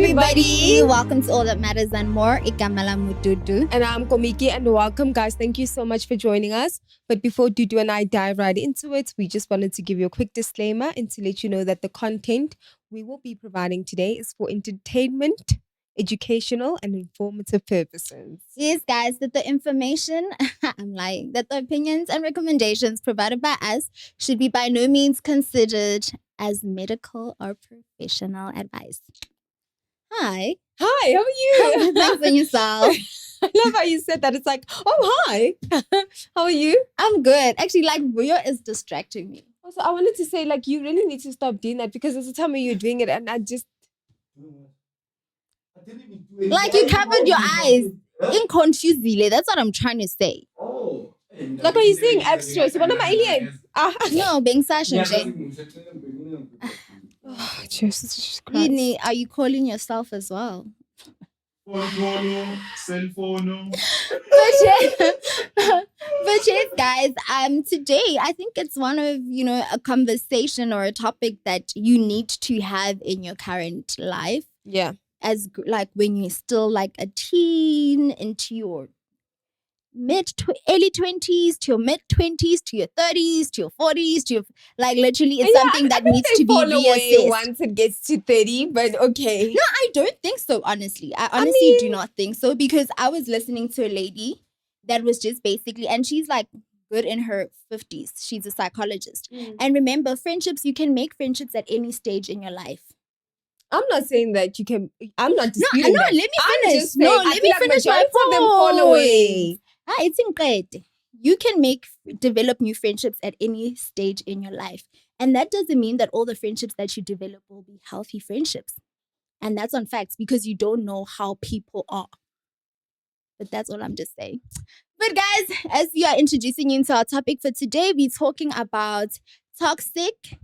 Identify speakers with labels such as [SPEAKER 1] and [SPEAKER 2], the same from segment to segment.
[SPEAKER 1] everybody. Welcome to All That Matters and More. Ikamala Mududu.
[SPEAKER 2] And I'm Komiki, and welcome, guys. Thank you so much for joining us. But before Dudu and I dive right into it, we just wanted to give you a quick disclaimer and to let you know that the content we will be providing today is for entertainment, educational, and informative purposes.
[SPEAKER 1] Yes, guys, that the information, I'm lying, that the opinions and recommendations provided by us should be by no means considered as medical or professional advice. Hi.
[SPEAKER 2] Hi, how are you?
[SPEAKER 1] Thanks on yourself.
[SPEAKER 2] I love how you said that. It's like, oh, hi. How are you?
[SPEAKER 1] I'm good. Actually, like, Rio is distracting me.
[SPEAKER 2] Also, I wanted to say, like, you really need to stop doing that because there's a time when you're doing it and I just...
[SPEAKER 3] I didn't even do it.
[SPEAKER 1] Like, you covered your eyes. Inconfusely. That's what I'm trying to say.
[SPEAKER 3] Oh.
[SPEAKER 2] Like, are you saying extra? So what am I alien?
[SPEAKER 1] No, being Sasha.
[SPEAKER 2] Oh, Jesus Christ.
[SPEAKER 1] Are you calling yourself as well?
[SPEAKER 3] Cell phone.
[SPEAKER 1] But yes, guys, today I think it's one of, a conversation or a topic that you need to have in your current life.
[SPEAKER 2] Yeah.
[SPEAKER 1] As like when you're still like a teen into your early 20s to your mid 20s to your 30s to your 40s to your, like, literally it's something that needs to be reassessed
[SPEAKER 2] once it gets to 30, but okay.
[SPEAKER 1] No, I don't think so, honestly. I honestly do not think so, because I was listening to a lady that was just basically, and she's like good in her 50s. She's a psychologist. And remember, friendships, you can make friendships at any stage in your life.
[SPEAKER 2] I'm not saying that you can. I'm not disputing
[SPEAKER 1] no,
[SPEAKER 2] that.
[SPEAKER 1] let me finish. Let me finish my
[SPEAKER 2] point. Them fall away.
[SPEAKER 1] It's incredible. You can develop new friendships at any stage in your life. And that doesn't mean that all the friendships that you develop will be healthy friendships. And that's on facts, because you don't know how people are. But that's all I'm just saying. But guys, as we are introducing you into our topic for today, we're talking about toxic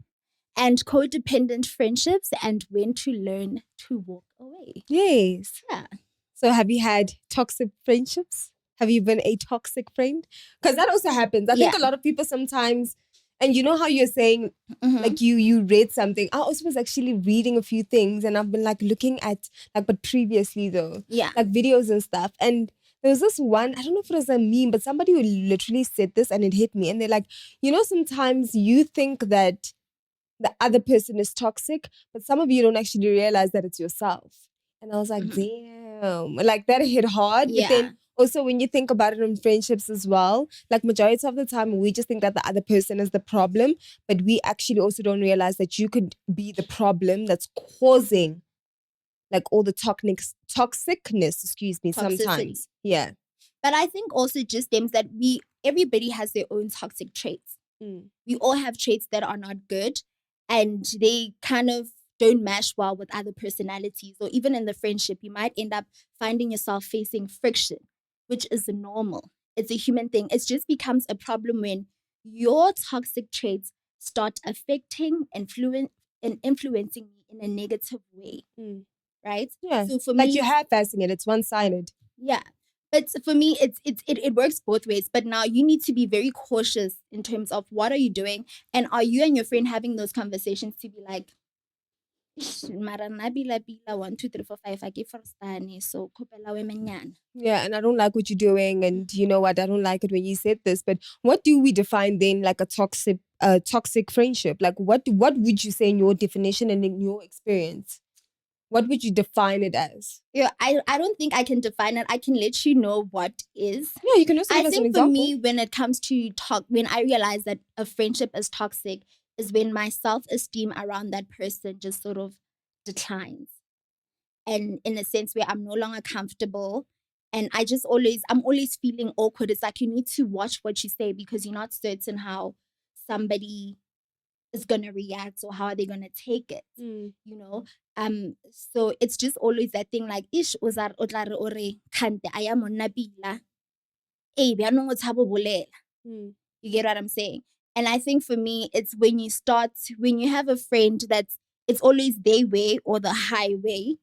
[SPEAKER 1] and codependent friendships and when to learn to walk away.
[SPEAKER 2] Yes.
[SPEAKER 1] Yeah.
[SPEAKER 2] So have you had toxic friendships? Have you been a toxic friend? Because that also happens. I think a lot of people sometimes, and you know how you're saying, like you read something. I also was actually reading a few things, and I've been like looking at, like, but previously though, like videos and stuff. And there was this one, I don't know if it was a meme, but somebody who literally said this and it hit me. And they're like, sometimes you think that the other person is toxic, but some of you don't actually realize that it's yourself. And I was like, damn, like that hit hard. But then also when you think about it in friendships as well, like majority of the time we just think that the other person is the problem, but we actually also don't realize that you could be the problem that's causing like all the toxicness, sometimes. Yeah.
[SPEAKER 1] But I think also just stems that everybody has their own toxic traits. We all have traits that are not good, and they kind of don't mesh well with other personalities. Or even in the friendship, you might end up finding yourself facing friction, which is normal. It's a human thing. It just becomes a problem when your toxic traits start affecting, influencing me in a negative way. Right?
[SPEAKER 2] Yeah.
[SPEAKER 1] So for
[SPEAKER 2] like
[SPEAKER 1] me,
[SPEAKER 2] you're half-assing it. It's one-sided.
[SPEAKER 1] Yeah. But for me, it works both ways. But now you need to be very cautious in terms of what are you doing, and are you and your friend having those conversations to be like, mara nabila 1, 2, 3, 4, 5 I give first so
[SPEAKER 2] yeah, and I don't like what you're doing, and you know what, I don't like it when you said this. But what do we define then like a toxic friendship? Like what would you say in your definition and in your experience? What would you define it as?
[SPEAKER 1] Yeah, I don't think I can define it. I can let you know what is.
[SPEAKER 2] Yeah, you can also give us an example.
[SPEAKER 1] For me, when it comes to when I realize that a friendship is toxic is when my self-esteem around that person just sort of declines. And in a sense where I'm no longer comfortable, and I'm always feeling awkward. It's like you need to watch what you say, because you're not certain how somebody is gonna react or how are they gonna take it. So it's just always that thing like ish ozar otlare ore kante aya monna bila byanong o tshabo bolela. You get what I'm saying? And I think for me, it's when you have a friend it's always their way or the highway.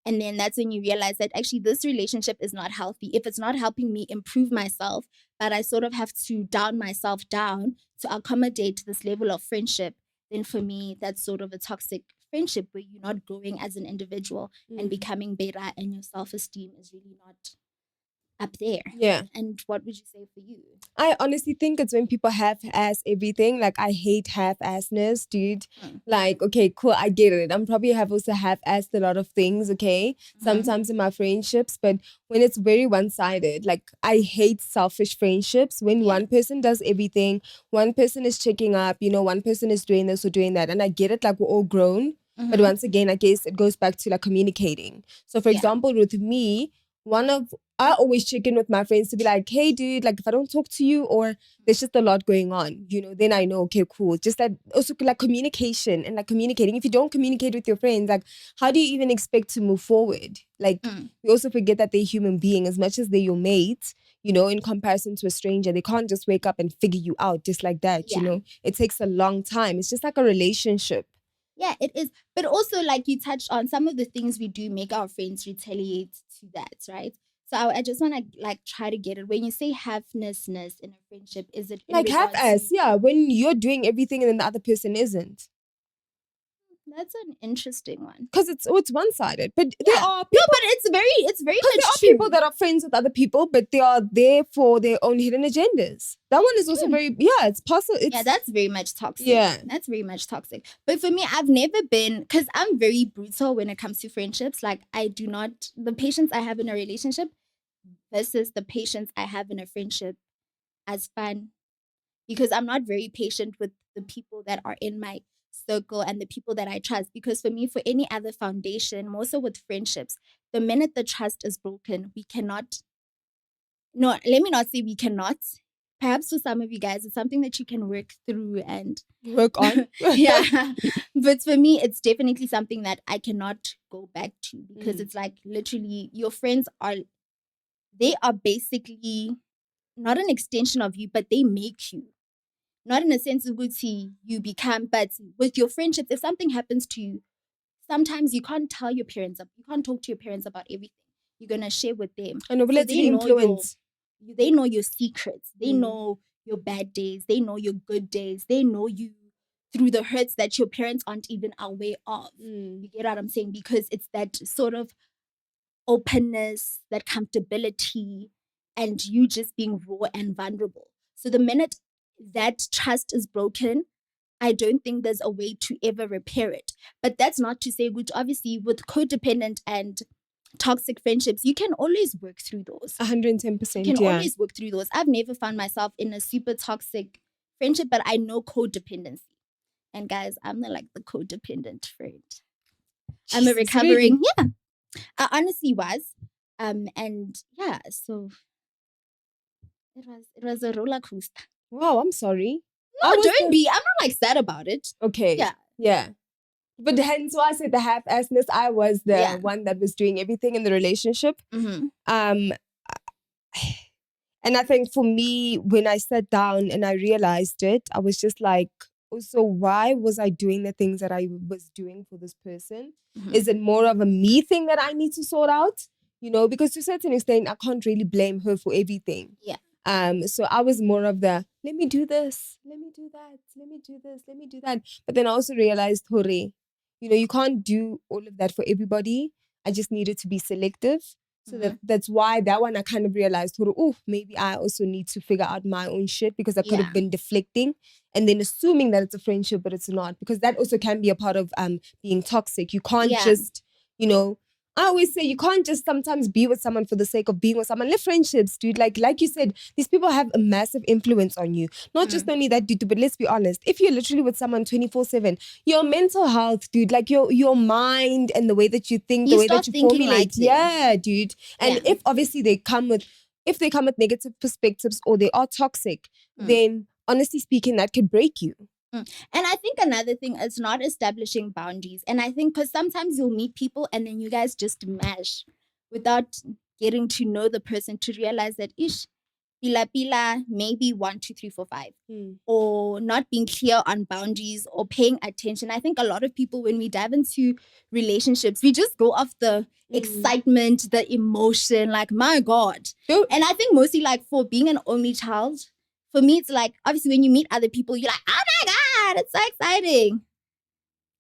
[SPEAKER 1] And then that's when you realize that actually this relationship is not healthy. If it's not helping me improve myself, but I sort of have to down myself down to accommodate this level of friendship, then for me, that's sort of a toxic friendship where you're not growing as an individual and becoming better, and your self-esteem is really not up there.
[SPEAKER 2] Yeah.
[SPEAKER 1] And what would you say for you?
[SPEAKER 2] I honestly think it's when people half-ass everything. Like, I hate half-assness, dude. Like, okay, cool, I get it. I'm probably have also half-assed a lot of things, okay? Sometimes in my friendships, but when it's very one-sided, like, I hate selfish friendships. When one person does everything, one person is checking up, you know, one person is doing this or doing that. And I get it, like, we're all grown. But once again, I guess it goes back to like communicating. So for example, with me, I always check in with my friends to be like, hey, dude, like if I don't talk to you or there's just a lot going on, you know, then I know, okay, cool. Just that also like communication and like communicating. If you don't communicate with your friends, like how do you even expect to move forward? Like we also forget that they're human beings as much as they're your mates, you know, in comparison to a stranger. They can't just wake up and figure you out just like that, you know. It takes a long time. It's just like a relationship.
[SPEAKER 1] Yeah, it is. But also, like you touched on, some of the things we do make our friends retaliate to that, right? So I just want to like try to get it. When you say halfnessness in a friendship, is it in
[SPEAKER 2] like half-ass? Yeah, when you're doing everything and then the other person isn't.
[SPEAKER 1] That's an interesting one.
[SPEAKER 2] Because it's one-sided. But there are people...
[SPEAKER 1] No, but it's very much
[SPEAKER 2] there are
[SPEAKER 1] true.
[SPEAKER 2] people that are friends with other people, but they are there for their own hidden agendas. That one is also very... Yeah, it's possible.
[SPEAKER 1] Yeah, that's very much toxic.
[SPEAKER 2] Yeah.
[SPEAKER 1] That's very much toxic. But for me, I've never been... Because I'm very brutal when it comes to friendships. Like, I do not... The patience I have in a relationship versus the patience I have in a friendship as fun. Because I'm not very patient with the people that are in my circle and the people that I trust. Because for me, for any other foundation, more so with friendships, the minute the trust is broken, we cannot... No, let me not say we cannot. Perhaps for some of you guys, it's something that you can work through and
[SPEAKER 2] work on.
[SPEAKER 1] Yeah. But for me, it's definitely something that I cannot go back to, because it's like literally your friends they are basically not an extension of you, but they make you. Not in a sense of you become, but with your friendships, if something happens to you, sometimes you can't tell your parents, you can't talk to your parents about everything. You're going to share with them.
[SPEAKER 2] I know, but let's influence.
[SPEAKER 1] They know your secrets. They know your bad days. They know your good days. They know you through the hurts that your parents aren't even aware of. You get what I'm saying? Because it's that sort of openness, that comfortability, and you just being raw and vulnerable. So the minute that trust is broken, I don't think there's a way to ever repair it. But that's not to say, which obviously with codependent and toxic friendships, you can always work through those.
[SPEAKER 2] 110%.
[SPEAKER 1] You can always work through those. I've never found myself in a super toxic friendship, but I know codependency. And guys, I'm like the codependent friend. I'm a recovering, I honestly was. And yeah, so it was a roller coaster.
[SPEAKER 2] Wow, I'm sorry.
[SPEAKER 1] No, don't be. I'm not like sad about it.
[SPEAKER 2] Okay. Yeah. But hence why I said the half-assness. I was the one that was doing everything in the relationship. And I think for me, when I sat down and I realized it, I was just like, so why was I doing the things that I was doing for this person? Is it more of a me thing that I need to sort out? You know, because to a certain extent, I can't really blame her for everything. So I was more of the, let me do this, let me do that, let me do this, let me do that. But then I also realized, hore, you know, you can't do all of that for everybody. I just needed to be selective. So that's why that one I kind of realized, oh, maybe I also need to figure out my own shit, because I could have been deflecting and then assuming that it's a friendship, but it's not, because that also can be a part of being toxic. You can't just, you know, I always say you can't just sometimes be with someone for the sake of being with someone. Live friendships, dude. Like you said, these people have a massive influence on you. Not just only that, dude, but let's be honest. If you're literally with someone 24/7, your mental health, dude, like your mind and the way that you think, the way that you formulate. Yeah, dude. And if obviously they come with negative perspectives or they are toxic, then honestly speaking, that could break you.
[SPEAKER 1] And I think another thing is not establishing boundaries. And I think because sometimes you'll meet people and then you guys just mash without getting to know the person to realize that pila maybe 1, 2, 3, 4, 5, or not being clear on boundaries or paying attention. I think a lot of people, when we dive into relationships, we just go off the excitement, the emotion, like, my God. And I think mostly like for being an only child, for me, it's like, obviously when you meet other people, you're like, oh my God, it's so exciting.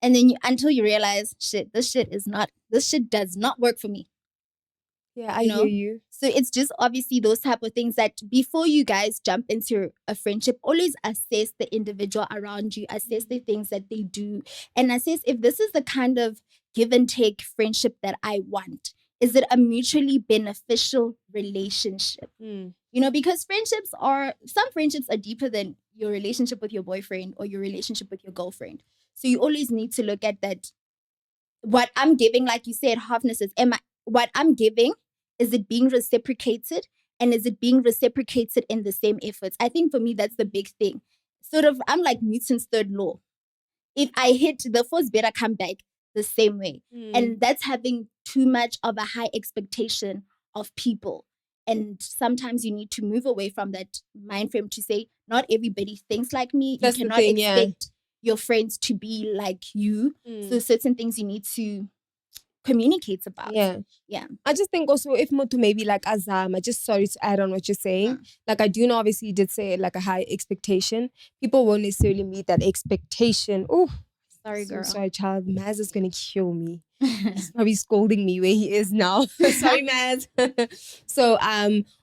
[SPEAKER 1] And then until you realize, this shit does not work for me.
[SPEAKER 2] Yeah, I hear you.
[SPEAKER 1] So it's just obviously those type of things that before you guys jump into a friendship, always assess the individual around you, assess the things that they do, and assess if this is the kind of give and take friendship that I want. Is it a mutually beneficial relationship? Because some friendships are deeper than your relationship with your boyfriend or your relationship with your girlfriend. So you always need to look at that. What I'm giving, like you said, halfness is, what I'm giving, is it being reciprocated? And is it being reciprocated in the same efforts? I think for me, that's the big thing. Sort of, I'm like Newton's third law. If I hit, the force better come back the same way. And that's having too much of a high expectation of people. And sometimes you need to move away from that mind frame to say, not everybody thinks like me.
[SPEAKER 2] That's
[SPEAKER 1] you
[SPEAKER 2] the
[SPEAKER 1] cannot
[SPEAKER 2] thing,
[SPEAKER 1] expect your friends to be like you. So certain things you need to communicate about.
[SPEAKER 2] Yeah. I just think also if Moto maybe like Azama, just sorry to add on what you're saying. Like I do know obviously you did say like a high expectation. People won't necessarily meet that expectation. Oh,
[SPEAKER 1] sorry, girl.
[SPEAKER 2] Sorry, child. Maz is gonna kill me. He's probably scolding me where he is now. Sorry, Maz. So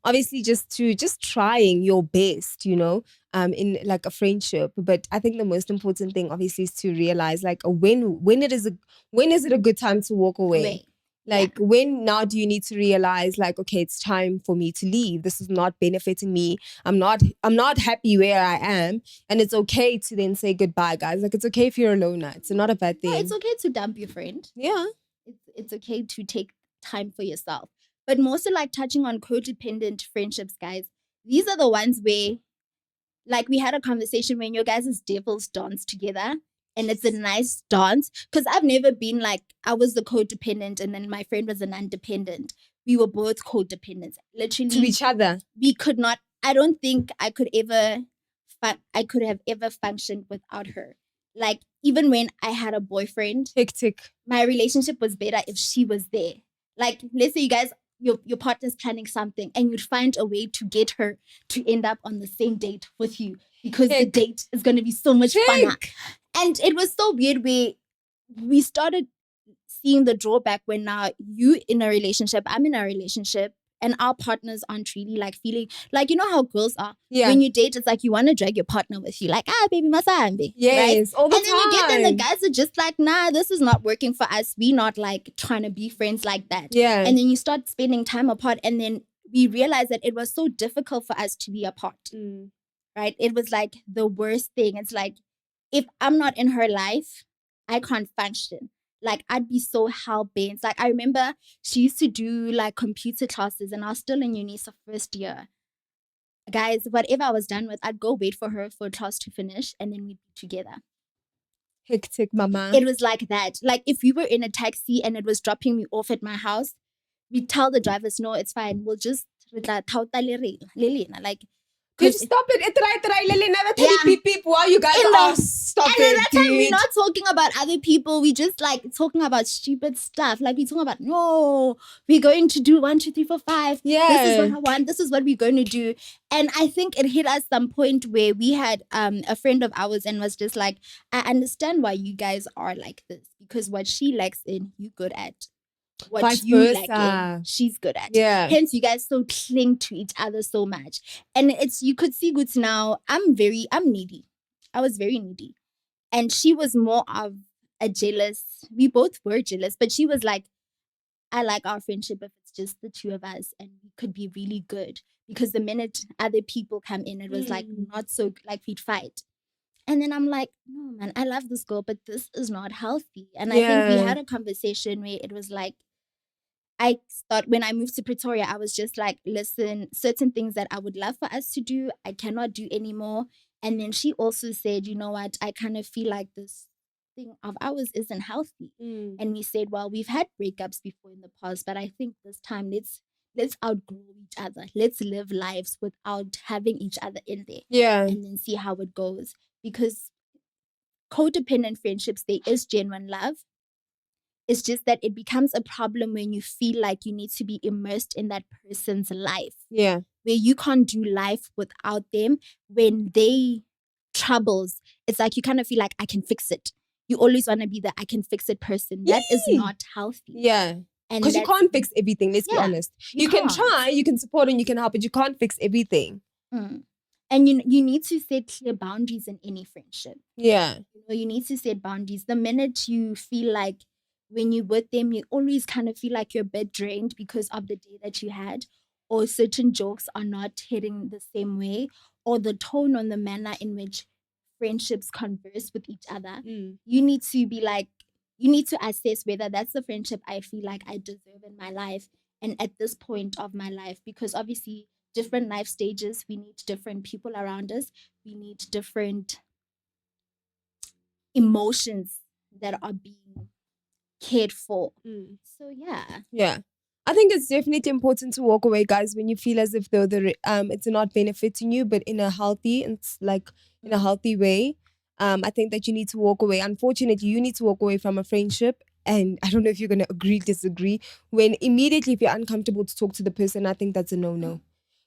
[SPEAKER 2] obviously just trying your best, in like a friendship. But I think the most important thing obviously is to realize like when is it a good time to walk away? Like when now do you need to realize like, okay, it's time for me to leave. This is not benefiting me. I'm not happy where I am. And it's okay to then say goodbye, guys. Like it's okay if you're a loner. It's not a bad thing.
[SPEAKER 1] Yeah, it's okay to dump your friend.
[SPEAKER 2] Yeah.
[SPEAKER 1] It's okay to take time for yourself. But mostly like touching on codependent friendships, guys. These are the ones where, like, we had a conversation when your guys' devils dance together. And it's a nice dance. Because I've never been like, I was the codependent and then my friend was an independent. We were both codependents. Literally.
[SPEAKER 2] To each other.
[SPEAKER 1] We could not, I don't think I could have ever functioned without her. Like, even when I had a boyfriend.
[SPEAKER 2] Hectic.
[SPEAKER 1] My relationship was better if she was there. Like, let's say you guys, your partner's planning something and you'd find a way to get her to end up on the same date with you because the date is going to be so much funner. And it was so weird where we started seeing the drawback when now you in a relationship, I'm in a relationship, and our partners aren't really like feeling like, you know how girls are.
[SPEAKER 2] Yeah.
[SPEAKER 1] When you date, it's like you want to drag your partner with you. Like, baby, masambi.
[SPEAKER 2] Yes,
[SPEAKER 1] right?
[SPEAKER 2] all the
[SPEAKER 1] time. And then you get there, the
[SPEAKER 2] time.
[SPEAKER 1] guys are just like, nah, this is not working for us. We not like trying to be friends like that.
[SPEAKER 2] Yeah.
[SPEAKER 1] And then you start spending time apart, and then we realize that it was so difficult for us to be apart. Right? It was like the worst thing. It's like, if I'm not in her life, I can't function. Like, I'd be so hell-bent. Like, I remember she used to do like computer classes and I was still in uni, so first year. Guys, whatever I was done with, I'd go wait for her for class to finish and then we'd be together.
[SPEAKER 2] Hectic, mama.
[SPEAKER 1] It was like that. Like, if we were in a taxi and it was dropping me off at my house, we'd tell the drivers, no, it's fine. We'll just like,
[SPEAKER 2] dude, stop it. Beep beep while you guys are stop
[SPEAKER 1] and
[SPEAKER 2] it.
[SPEAKER 1] And that time
[SPEAKER 2] dude.
[SPEAKER 1] we're not talking about other people. We just like talking about stupid stuff. Like, we're talking about, no, we're going to do 1, 2, 3, 4, 5.
[SPEAKER 2] Yeah.
[SPEAKER 1] This is what I want. This is what we're going to do. And I think it hit us some point where we had a friend of ours and was just like, I understand why you guys are like this, because what she lacks in, you good at. What
[SPEAKER 2] vice
[SPEAKER 1] you
[SPEAKER 2] versa.
[SPEAKER 1] lack in, she's good at.
[SPEAKER 2] Yeah.
[SPEAKER 1] Hence, you guys so cling to each other so much. And you could see good now, I'm needy. I was very needy. And she was more of a jealous. We both were jealous, but she was like, I like our friendship if it's just the two of us and we could be really good. Because the minute other people come in, it was like not so, like we'd fight. And then I'm like, no, man, I love this girl, but this is not healthy. And I think we had a conversation where it was like, I thought when I moved to Pretoria, I was just like, listen, certain things that I would love for us to do, I cannot do anymore. And then she also said, you know what, I kind of feel like this thing of ours isn't healthy. And we said, well, we've had breakups before in the past, but I think this time let's outgrow each other. Let's live lives without having each other in there.
[SPEAKER 2] Yeah.
[SPEAKER 1] And then see how it goes. Because codependent friendships, there is genuine love. It's just that it becomes a problem when you feel like you need to be immersed in that person's life.
[SPEAKER 2] Yeah.
[SPEAKER 1] Where you can't do life without them. When they troubles, it's like you kind of feel like I can fix it. you always want to be the I can fix it person. That is not healthy.
[SPEAKER 2] Yeah.
[SPEAKER 1] And
[SPEAKER 2] because you can't fix everything, let's be honest. You can
[SPEAKER 1] can't.
[SPEAKER 2] try, you can support and you can help, but you can't fix everything.
[SPEAKER 1] And you need to set clear boundaries in any friendship.
[SPEAKER 2] Yeah.
[SPEAKER 1] You need to set boundaries. The minute you feel like when you're with them, you always kind of feel like you're a bit drained because of the day that you had, or certain jokes are not hitting the same way, or the tone or the manner in which friendships converse with each other. You need to be like, you need to assess whether that's the friendship I feel like I deserve in my life and at this point of my life, because obviously different life stages, we need different people around us, we need different emotions that are being cared for. So
[SPEAKER 2] yeah, I think it's definitely important to walk away, guys, when you feel as if though it's not benefiting you, but in a healthy and in a healthy way. I think that you need to walk away. Unfortunately, you need to walk away from a friendship. And I don't know if you're gonna agree, disagree. When immediately, if you're uncomfortable to talk to the person, I think that's a no-no.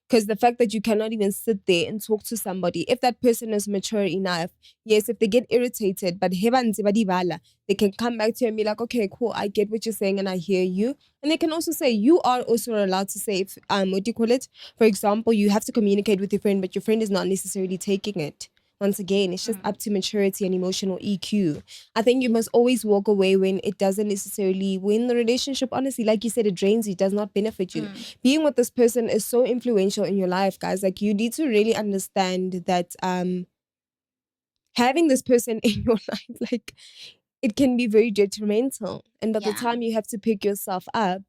[SPEAKER 2] Because the fact that you cannot even sit there and talk to somebody, if that person is mature enough, yes, if they get irritated, but they can come back to you and be like, okay, cool, I get what you're saying and I hear you. And they can also say, you are also allowed to say, if, what do you call it? For example, you have to communicate with your friend, but your friend is not necessarily taking it. Once again, it's just up to maturity and emotional EQ. I think you must always walk away when it doesn't necessarily, when the relationship, honestly, like you said, it drains you, it does not benefit you. Being with this person is so influential in your life, guys. Like, you need to really understand that having this person in your life, like, it can be very detrimental. And by the time you have to pick yourself up,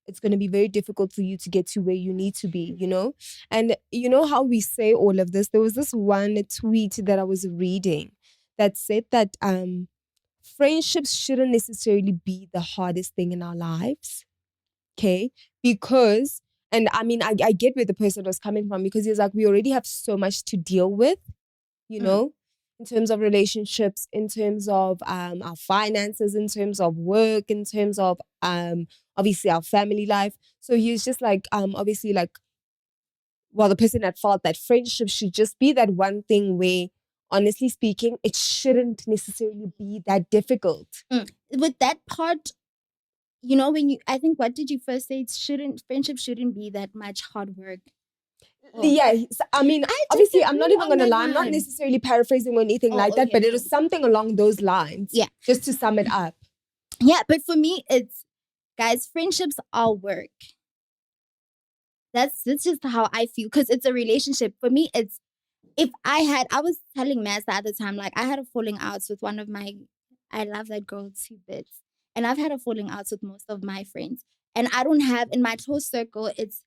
[SPEAKER 2] it's going to be very difficult for you to get to where you need to be, you know? And you know how we say all of this? There was this one tweet that I was reading that said that friendships shouldn't necessarily be the hardest thing in our lives. Okay? Because, and I mean, I get where the person was coming from, because he's like, we already have so much to deal with, you know? In terms of relationships, in terms of our finances, in terms of work, in terms of obviously our family life. So he's just like obviously like, well, the person had felt that friendship should just be that one thing where, honestly speaking, it shouldn't necessarily be that difficult.
[SPEAKER 1] With that part, you know, I think, what did you first say? Friendship shouldn't be that much hard work.
[SPEAKER 2] Yeah, I mean, obviously, I'm not even going to lie. I'm not necessarily paraphrasing or anything like that, but it was something along those lines.
[SPEAKER 1] Yeah.
[SPEAKER 2] Just to sum it up.
[SPEAKER 1] Yeah, but for me, it's, guys, friendships are work. That's just how I feel, because it's a relationship. For me, it's, I was telling Mass the other time, like, I had a falling out with one of my, I love that girl to bits. And I've had a falling out with most of my friends. And I don't have, in my close circle, it's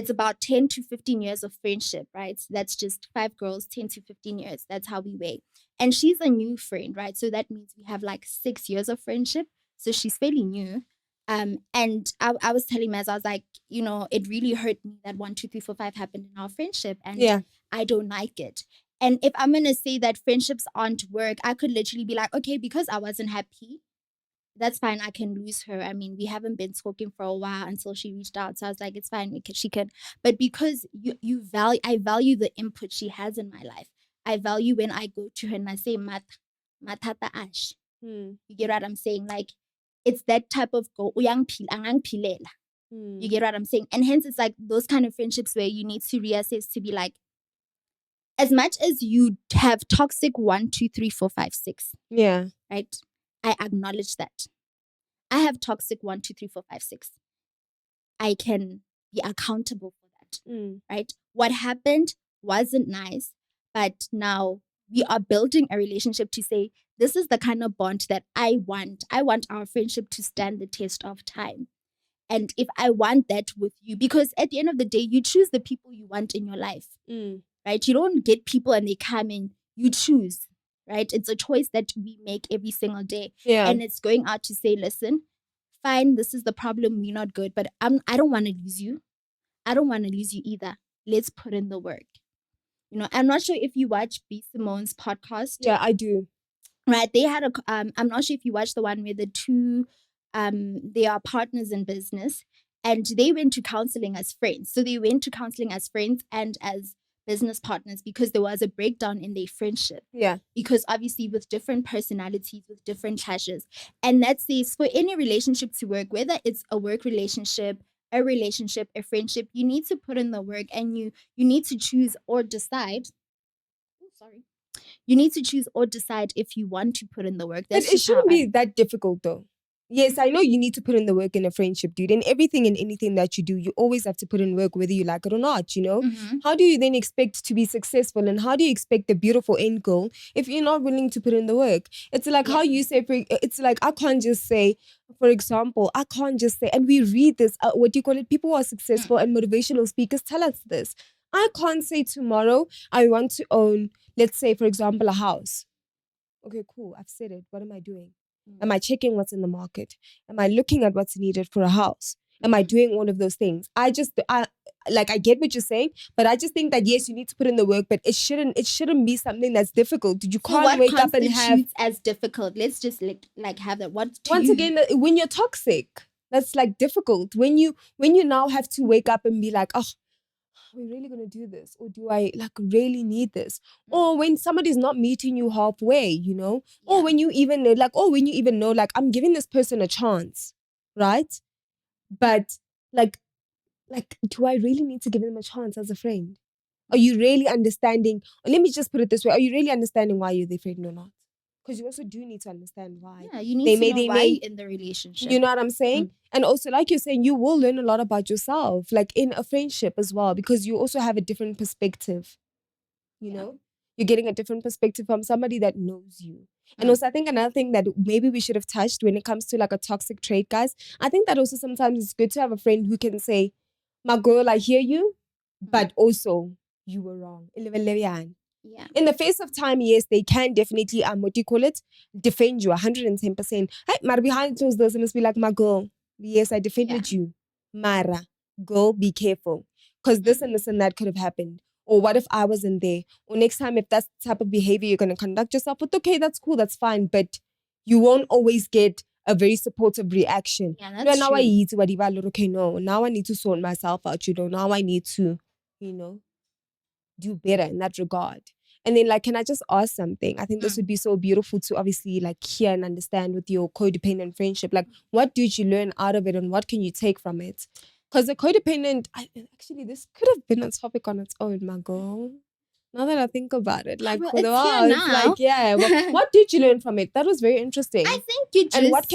[SPEAKER 1] about 10 to 15 years of friendship, right? So that's just 5 girls, 10 to 15 years. That's how we weigh. And she's a new friend, right? So that means we have like 6 years of friendship. So she's fairly new. And I was telling Maz, I was like, you know, it really hurt me that 1, 2, 3, 4, 5 happened in our friendship. And I don't like it. And if I'm going to say that friendships aren't work, I could literally be like, okay, because I wasn't happy, that's fine, I can lose her. I mean, we haven't been talking for a while until she reached out. So I was like, it's fine, she can. But because I value the input she has in my life. I value when I go to her and I say, Matata Ash. You get what I'm saying? Like, it's that type of go, you get what I'm saying? And hence, it's like those kind of friendships where you need to reassess, to be like, as much as you have toxic 1, 2, 3, 4, 5, 6.
[SPEAKER 2] Yeah.
[SPEAKER 1] Right? I acknowledge that. I have toxic 1, 2, 3, 4, 5, 6. I can be accountable for that. Right? What happened wasn't nice, but now we are building a relationship to say, this is the kind of bond that I want. I want our friendship to stand the test of time. And if I want that with you, because at the end of the day, you choose the people you want in your life. Right? You don't get people and they come in, you choose. Right? It's a choice that we make every single day.
[SPEAKER 2] Yeah.
[SPEAKER 1] And it's going out to say, listen, fine, this is the problem, we're not good, but I don't want to lose you. I don't want to lose you either. Let's put in the work. You know, I'm not sure if you watch B. Simone's podcast.
[SPEAKER 2] Yeah, I do.
[SPEAKER 1] Right. They had I'm not sure if you watched the one where the two, they are partners in business, and they went to counseling as friends. So they went to counseling as friends and as business partners because there was a breakdown in their friendship.
[SPEAKER 2] Yeah.
[SPEAKER 1] Because obviously with different personalities, with different clashes. And that says for any relationship to work, whether it's a work relationship, a friendship, you need to put in the work, and you need to choose or decide. Oh, sorry. You need to choose or decide if you want to put in the work.
[SPEAKER 2] But it shouldn't be that difficult though. Yes, I know you need to put in the work in a friendship, dude. In everything and anything that you do, you always have to put in work, whether you like it or not, you know? How do you then expect to be successful, and how do you expect the beautiful end goal if you're not willing to put in the work? It's like how you say, it's like I can't just say, for example, and we read this, what do you call it? People who are successful and motivational speakers tell us this. I can't say tomorrow I want to own, let's say, for example, a house. Okay, cool. I've said it. What am I doing? Am I checking what's in the market? Am I looking at what's needed for a house? Am I doing all of those things? I get what you're saying, but I just think that yes, you need to put in the work, but it shouldn't be something that's difficult. You can't wake up and have
[SPEAKER 1] as difficult. Let's just like have that.
[SPEAKER 2] Again, when you're toxic, that's like difficult. When you now have to wake up and be like, oh, are we really going to do this? Or do I really need this? Or when somebody's not meeting you halfway, you know? Yeah. Or when you even know, I'm giving this person a chance, right? But do I really need to give them a chance as a friend? Are you really understanding? Or let me just put it this way. Are you really understanding why you're their friend or not? Because you also do need to understand why.
[SPEAKER 1] Yeah, you need to know why you're in the relationship.
[SPEAKER 2] You know what I'm saying? And also, like you're saying, you will learn a lot about yourself, like in a friendship as well, because you also have a different perspective. You know? You're getting a different perspective from somebody that knows you. And also, I think another thing that maybe we should have touched when it comes to like a toxic trait, guys, I think that also sometimes it's good to have a friend who can say, my girl, I hear you, but also you were wrong.
[SPEAKER 1] Yeah.
[SPEAKER 2] In the face of time, yes, they can definitely, defend you 110%. Hey, but behind closed doors, they must be like, my girl, yes, I defended you. Mara, girl, be careful. Because this and this and that could have happened. Or what if I wasn't there? Or next time, if that's the type of behavior you're going to conduct yourself with, okay, that's cool, that's fine. But you won't always get a very supportive reaction.
[SPEAKER 1] Yeah, that's true.
[SPEAKER 2] Okay, no, now I need to sort myself out, now I need to, do better in that regard. And then, can I just ask something? I think this would be so beautiful to obviously hear and understand with your codependent friendship. What did you learn out of it, and what can you take from it? Because the codependent, actually, this could have been a topic on its own, my girl. Now that I think about it,
[SPEAKER 1] it's here now.
[SPEAKER 2] What did you learn from it? That was very interesting.
[SPEAKER 1] I think you just
[SPEAKER 2] and what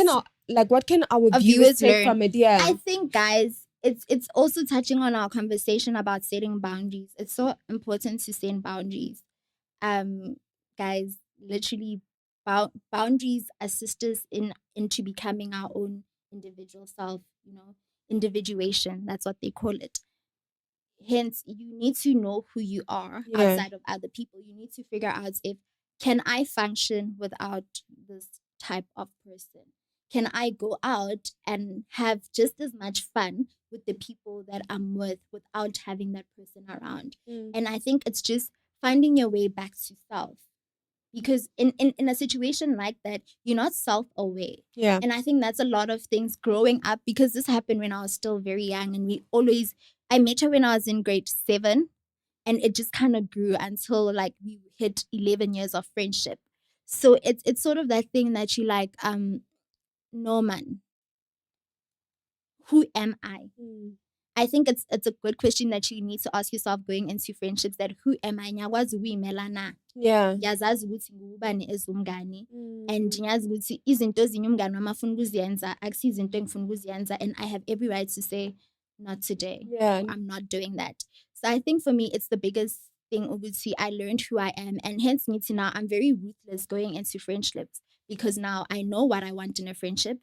[SPEAKER 2] can our viewers take from it? Yeah,
[SPEAKER 1] I think, guys, it's also touching on our conversation about setting boundaries. It's so important to set boundaries. Guys, literally, boundaries assist us into becoming our own individual self. Individuation. That's what they call it. Hence, you need to know who you are outside of other people. You need to figure out can I function without this type of person? Can I go out and have just as much fun with the people that I'm with without having that person around? And I think it's just finding your way back to self. Because in a situation like that, you're not self-aware.
[SPEAKER 2] Yeah.
[SPEAKER 1] And I think that's a lot of things growing up, because this happened when I was still very young, and I met her when I was in grade 7, and it just kind of grew until we hit 11 years of friendship. So it's sort of that thing that you no man, who am I? I think it's a good question that you need to ask yourself going into friendships, that who am I? Ngiyakwazi ukuyimela na?
[SPEAKER 2] Yeah.
[SPEAKER 1] Ngiyazazi ukuthi ngubani as umngani, and ngiyazi ukuthi izinto ezinye umngani wami afuna ukuziyenza akusiyo izinto engifuna ukuziyenza, and I have every right to say not today.
[SPEAKER 2] Yeah.
[SPEAKER 1] I'm not doing that. So I think for me it's the biggest thing ukuthi I learned who I am, and hence ngithi now I'm very ruthless going into friendships, because now I know what I want in a friendship.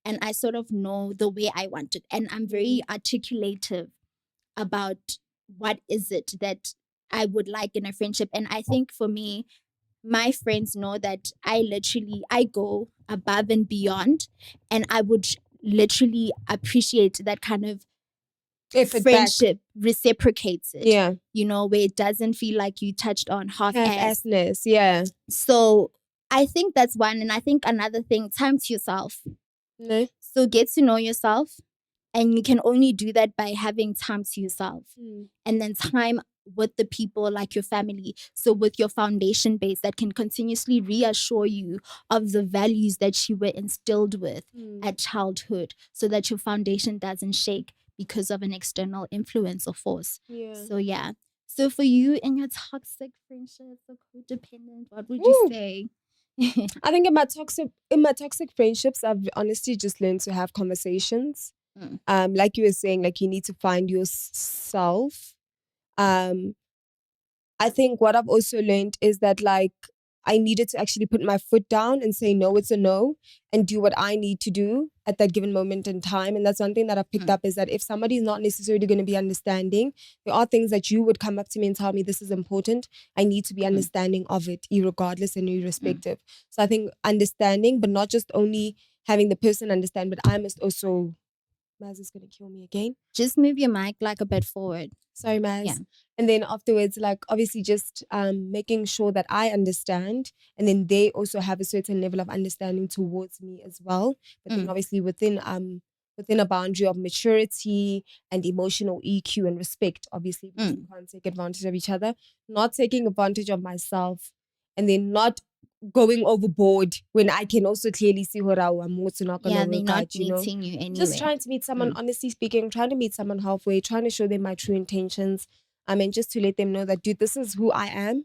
[SPEAKER 1] And I sort of know the way I want it. And I'm very articulative about what is it that I would like in a friendship. And I think for me, my friends know that I go above and beyond. And I would literally appreciate that kind of friendship reciprocates it.
[SPEAKER 2] Yeah.
[SPEAKER 1] Where it doesn't feel like you touched on
[SPEAKER 2] half-assness. Yeah.
[SPEAKER 1] So I think that's one. And I think another thing, time to yourself.
[SPEAKER 2] No.
[SPEAKER 1] So get to know yourself, and you can only do that by having time to yourself. And then time with the people like your family. So with your foundation base that can continuously reassure you of the values that you were instilled with at childhood, so that your foundation doesn't shake because of an external influence or force. So yeah. So for you in your toxic friendships or codependent, what would you say?
[SPEAKER 2] I think in my toxic friendships, I've honestly just learned to have conversations. Like you were saying, like you need to find yourself. I think what I've also learned is that like I needed to actually put my foot down and say no, it's a no, and do what I need to do at that given moment in time. And that's one thing that I've picked up, is that if somebody's not necessarily going to be understanding, there are things that you would come up to me and tell me, this is important. I need to be understanding of it, irregardless and irrespective. So I think understanding, but not just only having the person understand, but I must also... Maz is going to kill me again.
[SPEAKER 1] Just move your mic like a bit forward.
[SPEAKER 2] Sorry, Maz.
[SPEAKER 1] Yeah.
[SPEAKER 2] And then afterwards, like obviously just making sure that I understand, and then they also have a certain level of understanding towards me as well. But then obviously within a boundary of maturity and emotional EQ and respect, obviously, because we can't take advantage of each other. Not taking advantage of myself, and then not going overboard when I can also clearly see who I'm also not going to work out, you know.
[SPEAKER 1] You anyway.
[SPEAKER 2] Just trying to meet someone, honestly speaking, trying to meet someone halfway, trying to show them my true intentions. And just to let them know that, dude, this is who I am.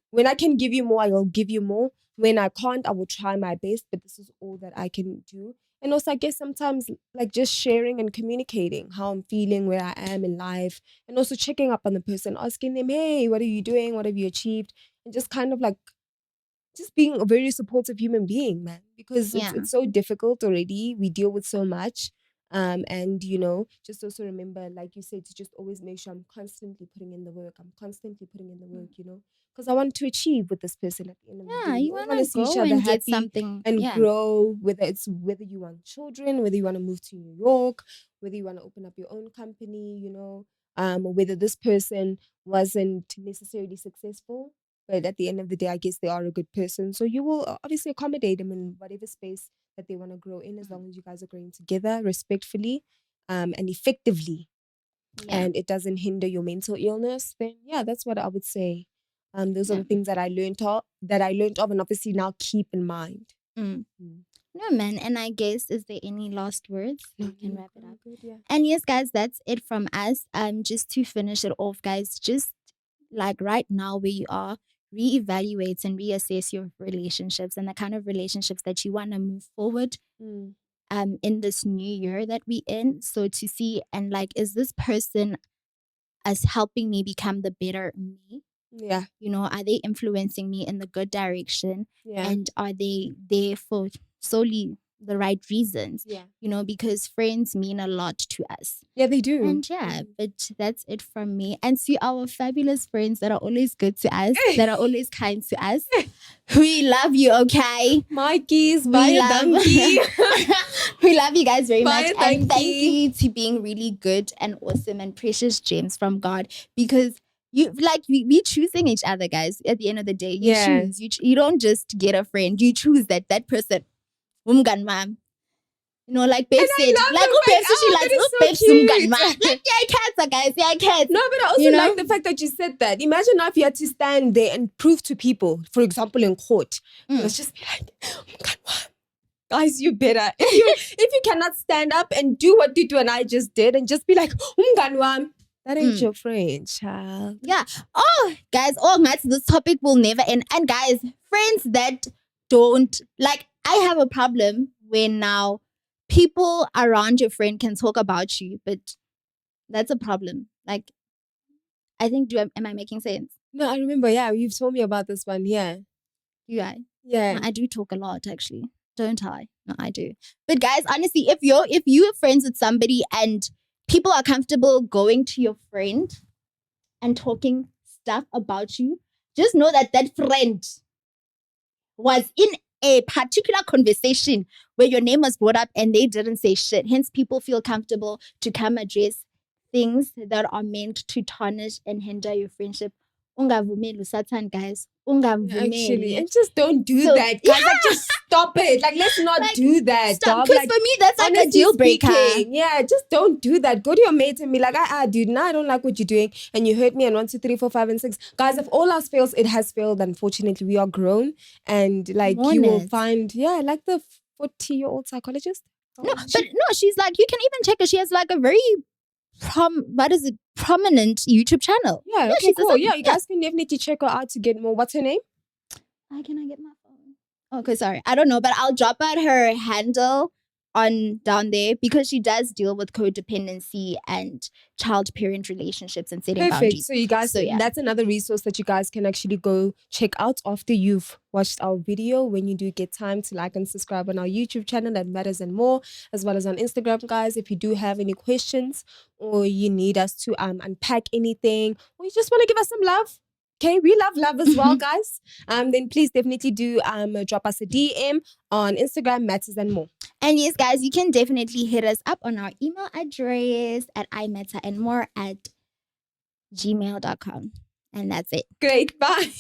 [SPEAKER 2] When I can give you more, I will give you more. When I can't, I will try my best, but this is all that I can do. And also, I guess sometimes like just sharing and communicating how I'm feeling, where I am in life, and also checking up on the person, asking them, hey, what are you doing? What have you achieved? And just kind of like just being a very supportive human being, man, because it's so difficult already. We deal with so much. And, you know, just also remember, like you said, to just always make sure I'm constantly putting in the work. You know, because I want to achieve with this person at the end of the day.
[SPEAKER 1] You
[SPEAKER 2] want
[SPEAKER 1] to
[SPEAKER 2] see each
[SPEAKER 1] go
[SPEAKER 2] other
[SPEAKER 1] and get
[SPEAKER 2] happy
[SPEAKER 1] something
[SPEAKER 2] and grow, whether you want children, whether you want to move to New York, whether you want to open up your own company, you know, or whether this person wasn't necessarily successful. But at the end of the day, I guess they are a good person. So you will obviously accommodate them in whatever space that they want to grow in, as long as you guys are growing together respectfully and effectively. And it doesn't hinder your mental illness. Then yeah, that's what I would say. Those are the things that I learned of, and obviously now keep in mind.
[SPEAKER 1] No, man. And I guess, is there any last words?
[SPEAKER 2] No,
[SPEAKER 1] We can wrap it up.
[SPEAKER 2] Good, yeah.
[SPEAKER 1] And yes, guys, that's it from us. Just to finish it off, guys, just like right now where you are, reevaluate and reassess your relationships and the kind of relationships that you want to move forward in this new year that we're in. So to see, and like, is this person as helping me become the better me?
[SPEAKER 2] Yeah.
[SPEAKER 1] You know, are they influencing me in the good direction?
[SPEAKER 2] Yeah.
[SPEAKER 1] And are they there for solely the right reasons?
[SPEAKER 2] Yeah.
[SPEAKER 1] You know, because friends mean a lot to us.
[SPEAKER 2] Yeah, they do.
[SPEAKER 1] And yeah, but that's it from me. And to our fabulous friends that are always good to us, that are always kind to us, we love you, okay?
[SPEAKER 2] Mikey's, bye, donkey.
[SPEAKER 1] We love you guys very much.
[SPEAKER 2] Bye,
[SPEAKER 1] And thank you to being really good and awesome and precious gems from God, because we choosing each other, guys. At the end of the day, you choose. You don't just get a friend. You choose that person. Ma'am. You know, like Babe said, like Babe said, she likes Babe Sumgan, man. Like, yeah, cats, guys, yeah, cats.
[SPEAKER 2] No, but I also like the fact that you said that. Imagine now if you had to stand there and prove to people, for example, in court, it was just be like, guys, you better. If you cannot stand up and do what Tutu and I just did, and just be like, that ain't your friend, child.
[SPEAKER 1] Yeah. Oh, guys, this topic will never end. And guys, friends that don't, like, I have a problem when now people around your friend can talk about you, but that's a problem. Like, I think, am I making sense?
[SPEAKER 2] No, I remember, you've told me about this one, yeah.
[SPEAKER 1] Yeah.
[SPEAKER 2] Yeah.
[SPEAKER 1] No, I do talk a lot, actually. Don't I? No, I do. But guys, honestly, if you're friends with somebody and people are comfortable going to your friend and talking stuff about you, just know that that friend was in a particular conversation where your name was brought up and they didn't say shit. Hence, people feel comfortable to come address things that are meant to tarnish and hinder your friendship ungavumeli usathane, guys. Ungavumeli.
[SPEAKER 2] Actually, and just don't do that, guys. Like, just stop it. Like, let's not do that, dog.
[SPEAKER 1] Because
[SPEAKER 2] Like,
[SPEAKER 1] for me, that's like a deal breaker.
[SPEAKER 2] Yeah, just don't do that. Go to your mates and be like, dude, now I don't like what you're doing, and you hurt me. And 1, 2, 3, 4, 5, and 6, guys. If all else fails, it has failed. Unfortunately, we are grown, and like you will find, like the 40-year-old psychologist.
[SPEAKER 1] She's like, you can even check her. She has like a very prominent YouTube channel.
[SPEAKER 2] Yeah, okay, cool. You guys can definitely check her out to get more. What's her name?
[SPEAKER 1] Can I get my phone? Okay, sorry. I don't know, but I'll drop out her handle down there because she does deal with codependency and child-parent relationships and setting boundaries.
[SPEAKER 2] So you guys, that's another resource that you guys can actually go check out after you've watched our video. When you do get time to like and subscribe on our YouTube channel, That Matters and More, as well as on Instagram, guys. If you do have any questions or you need us to unpack anything, or you just want to give us some love. Okay, we love as well, guys. Then please definitely do drop us a DM on Instagram, Matters and More.
[SPEAKER 1] And yes, guys, you can definitely hit us up on our email address at imatterandmore@gmail.com. And that's it.
[SPEAKER 2] Great, bye.